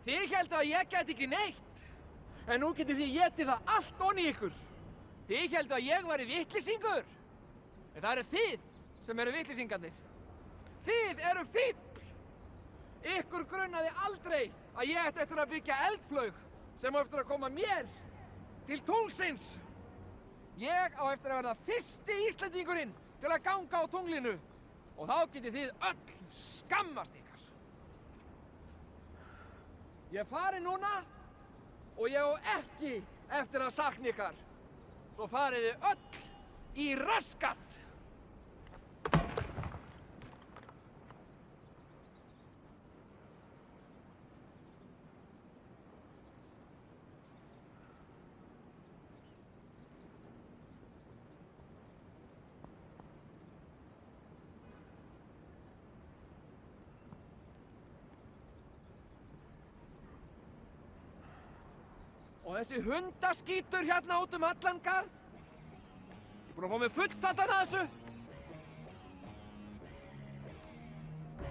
Þið héldu að ég gæti ekki neitt, en nú getið þið étið það allt onni ykkur. Þið héldu að ég væri vitleysingur, en það eru þið sem eru vitleysingarnir. Þið eru fífl. Ykkur grunnaði aldrei að ég ætti eftir að byggja eldflaug sem á eftir að koma mér til tunglsins. Ég á eftir að verða fyrsti Íslendingurinn til að ganga á tunglinu og þá getið þið öll skammast ykkar. Ég er farinn núna og ég á ekki eftir að sakna ykkar. Svo farið þið öll í raskat. Og þessi hundaskítur hérna út allan garð. Ég er búinn að fá mig fullsatan að þessu.